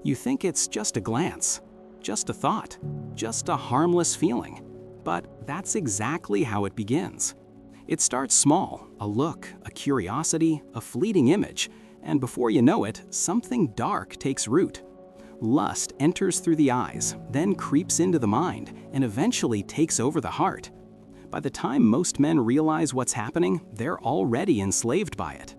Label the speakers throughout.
Speaker 1: You think it's just a glance, just a thought, just a harmless feeling. But that's exactly how it begins. It starts small, a look, a curiosity, a fleeting image, and before you know it, something dark takes root. Lust enters through the eyes, then creeps into the mind, and eventually takes over the heart. By the time most men realize what's happening, they're already enslaved by it.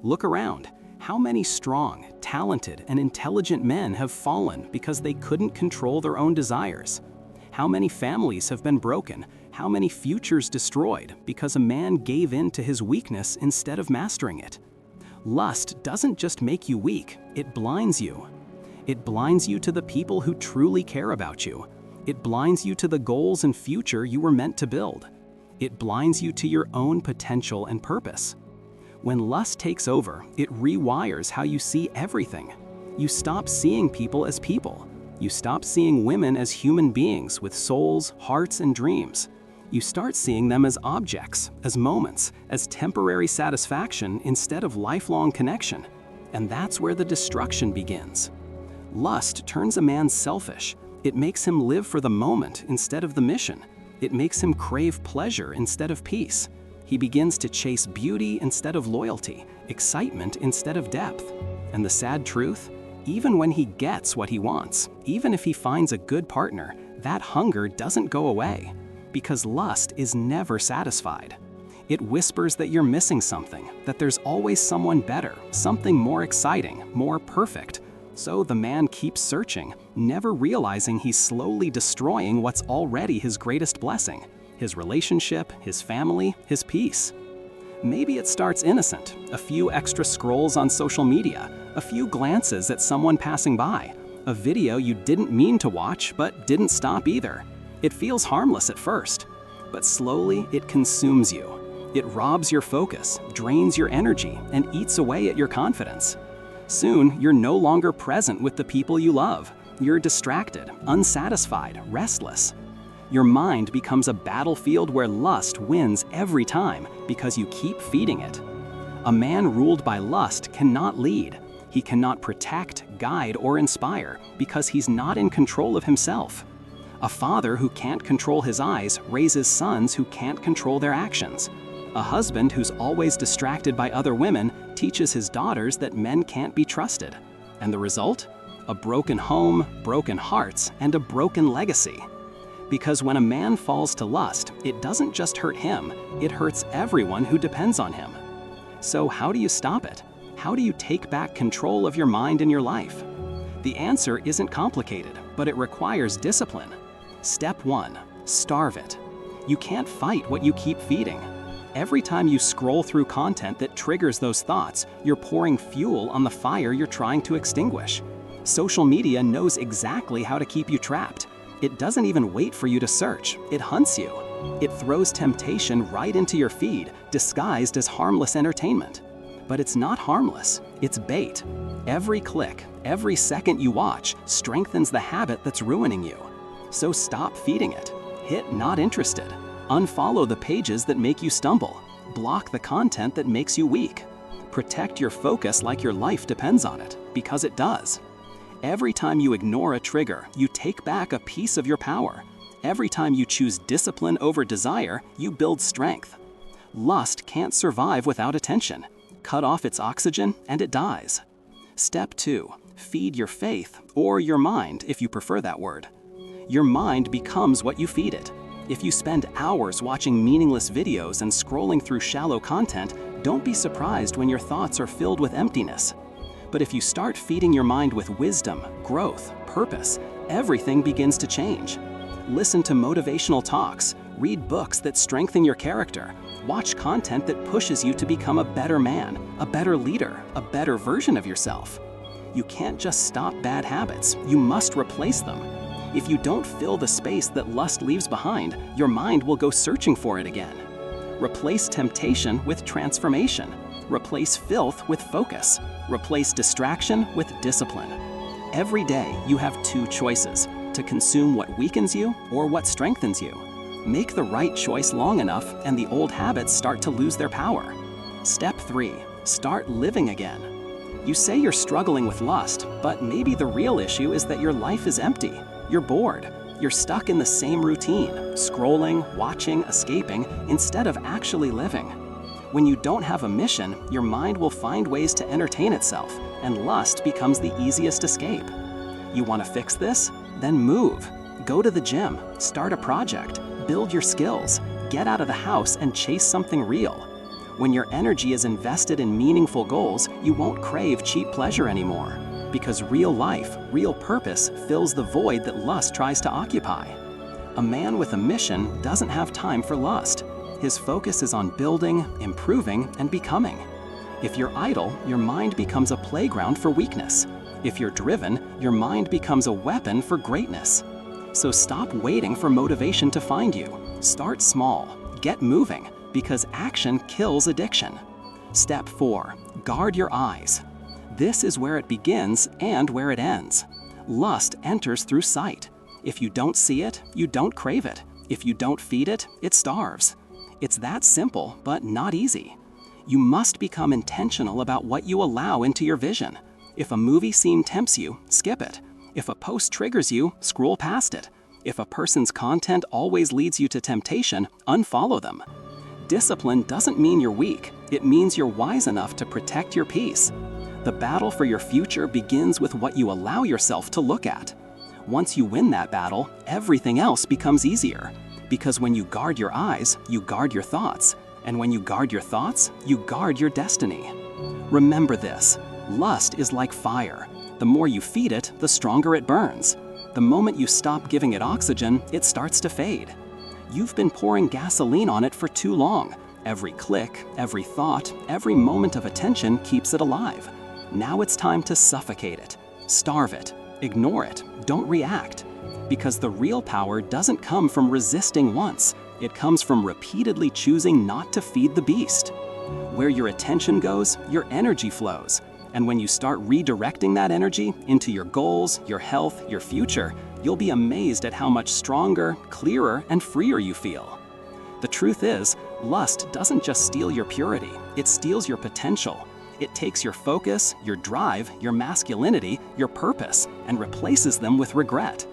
Speaker 1: Look around. How many strong, talented, and intelligent men have fallen because they couldn't control their own desires? How many families have been broken? How many futures destroyed because a man gave in to his weakness instead of mastering it? Lust doesn't just make you weak, it blinds you. It blinds you to the people who truly care about you. It blinds you to the goals and future you were meant to build. It blinds you to your own potential and purpose. When lust takes over, it rewires how you see everything. You stop seeing people as people. You stop seeing women as human beings with souls, hearts, and dreams. You start seeing them as objects, as moments, as temporary satisfaction instead of lifelong connection. And that's where the destruction begins. Lust turns a man selfish. It makes him live for the moment instead of the mission. It makes him crave pleasure instead of peace. He begins to chase beauty instead of loyalty, excitement instead of depth. And the sad truth? Even when he gets what he wants, even if he finds a good partner, that hunger doesn't go away. Because lust is never satisfied. It whispers that you're missing something, that there's always someone better, something more exciting, more perfect. So the man keeps searching, never realizing he's slowly destroying what's already his greatest blessing: his relationship, his family, his peace. Maybe it starts innocent, a few extra scrolls on social media, a few glances at someone passing by, a video you didn't mean to watch but didn't stop either. It feels harmless at first, but slowly it consumes you. It robs your focus, drains your energy, and eats away at your confidence. Soon, you're no longer present with the people you love. You're distracted, unsatisfied, restless. Your mind becomes a battlefield where lust wins every time because you keep feeding it. A man ruled by lust cannot lead. He cannot protect, guide, or inspire because he's not in control of himself. A father who can't control his eyes raises sons who can't control their actions. A husband who's always distracted by other women teaches his daughters that men can't be trusted. And the result? A broken home, broken hearts, and a broken legacy. Because when a man falls to lust, it doesn't just hurt him, it hurts everyone who depends on him. So how do you stop it? How do you take back control of your mind and your life? The answer isn't complicated, but it requires discipline. Step 1, starve it. You can't fight what you keep feeding. Every time you scroll through content that triggers those thoughts, you're pouring fuel on the fire you're trying to extinguish. Social media knows exactly how to keep you trapped. It doesn't even wait for you to search, it hunts you. It throws temptation right into your feed, disguised as harmless entertainment. But it's not harmless, it's bait. Every click, every second you watch strengthens the habit that's ruining you. So stop feeding it. Hit not interested. Unfollow the pages that make you stumble. Block the content that makes you weak. Protect your focus like your life depends on it, because it does. Every time you ignore a trigger, you take back a piece of your power. Every time you choose discipline over desire, you build strength. Lust can't survive without attention. Cut off its oxygen and it dies. Step 2, feed your faith, or your mind if you prefer that word. Your mind becomes what you feed it. If you spend hours watching meaningless videos and scrolling through shallow content, don't be surprised when your thoughts are filled with emptiness. But if you start feeding your mind with wisdom, growth, purpose, everything begins to change. Listen to motivational talks, read books that strengthen your character, watch content that pushes you to become a better man, a better leader, a better version of yourself. You can't just stop bad habits, you must replace them. If you don't fill the space that lust leaves behind, your mind will go searching for it again. Replace temptation with transformation. Replace filth with focus. Replace distraction with discipline. Every day, you have 2 choices: to consume what weakens you or what strengthens you. Make the right choice long enough and the old habits start to lose their power. Step 3, start living again. You say you're struggling with lust, but maybe the real issue is that your life is empty. You're bored. You're stuck in the same routine, scrolling, watching, escaping, instead of actually living. When you don't have a mission, your mind will find ways to entertain itself, and lust becomes the easiest escape. You want to fix this? Then move. Go to the gym, start a project, build your skills, get out of the house and chase something real. When your energy is invested in meaningful goals, you won't crave cheap pleasure anymore, because real life, real purpose fills the void that lust tries to occupy. A man with a mission doesn't have time for lust. His focus is on building, improving, and becoming. If you're idle, your mind becomes a playground for weakness. If you're driven, your mind becomes a weapon for greatness. So stop waiting for motivation to find you. Start small. Get moving, because action kills addiction. Step 4. Guard your eyes. This is where it begins and where it ends. Lust enters through sight. If you don't see it, you don't crave it. If you don't feed it, it starves. It's that simple, but not easy. You must become intentional about what you allow into your vision. If a movie scene tempts you, skip it. If a post triggers you, scroll past it. If a person's content always leads you to temptation, unfollow them. Discipline doesn't mean you're weak. It means you're wise enough to protect your peace. The battle for your future begins with what you allow yourself to look at. Once you win that battle, everything else becomes easier. Because when you guard your eyes, you guard your thoughts. And when you guard your thoughts, you guard your destiny. Remember this: lust is like fire. The more you feed it, the stronger it burns. The moment you stop giving it oxygen, it starts to fade. You've been pouring gasoline on it for too long. Every click, every thought, every moment of attention keeps it alive. Now it's time to suffocate it, starve it, ignore it, don't react. Because the real power doesn't come from resisting once. It comes from repeatedly choosing not to feed the beast. Where your attention goes, your energy flows. And when you start redirecting that energy into your goals, your health, your future, you'll be amazed at how much stronger, clearer, and freer you feel. The truth is, lust doesn't just steal your purity, it steals your potential. It takes your focus, your drive, your masculinity, your purpose, and replaces them with regret.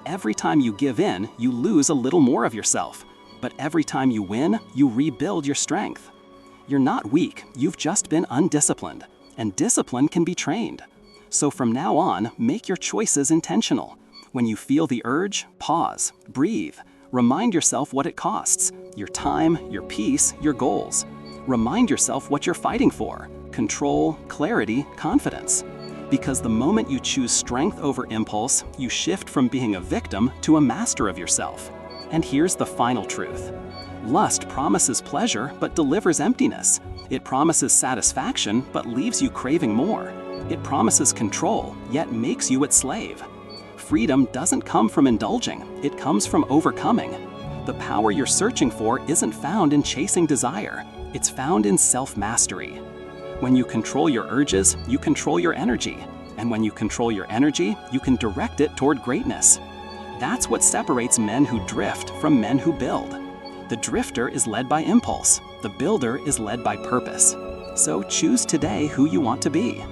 Speaker 1: Every time you give in, you lose a little more of yourself. But every time you win, you rebuild your strength. You're not weak, you've just been undisciplined. And discipline can be trained. So from now on, make your choices intentional. When you feel the urge, pause, breathe. Remind yourself what it costs: your time, your peace, your goals. Remind yourself what you're fighting for: control, clarity, confidence. Because the moment you choose strength over impulse, you shift from being a victim to a master of yourself. And here's the final truth: lust promises pleasure but delivers emptiness. It promises satisfaction but leaves you craving more. It promises control, yet makes you its slave. Freedom doesn't come from indulging, it comes from overcoming. The power you're searching for isn't found in chasing desire, it's found in self-mastery. When you control your urges, you control your energy. And when you control your energy, you can direct it toward greatness. That's what separates men who drift from men who build. The drifter is led by impulse. The builder is led by purpose. So choose today who you want to be.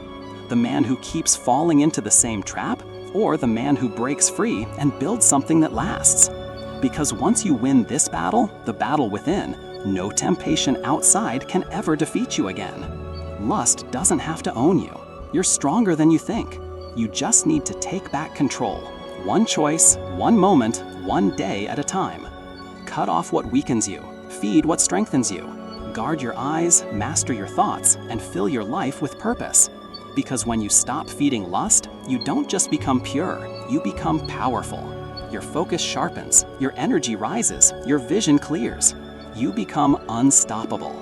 Speaker 1: The man who keeps falling into the same trap, or the man who breaks free and builds something that lasts. Because once you win this battle, the battle within, no temptation outside can ever defeat you again. Lust doesn't have to own you. You're stronger than you think. You just need to take back control. One choice, one moment, one day at a time. Cut off what weakens you. Feed what strengthens you. Guard your eyes, master your thoughts, and fill your life with purpose. Because when you stop feeding lust, you don't just become pure, you become powerful. Your focus sharpens, your energy rises, your vision clears. You become unstoppable.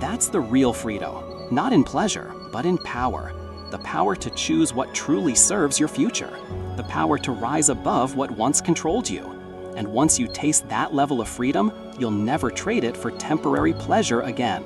Speaker 1: That's the real freedom, not in pleasure, but in power. The power to choose what truly serves your future. The power to rise above what once controlled you. And once you taste that level of freedom, you'll never trade it for temporary pleasure again.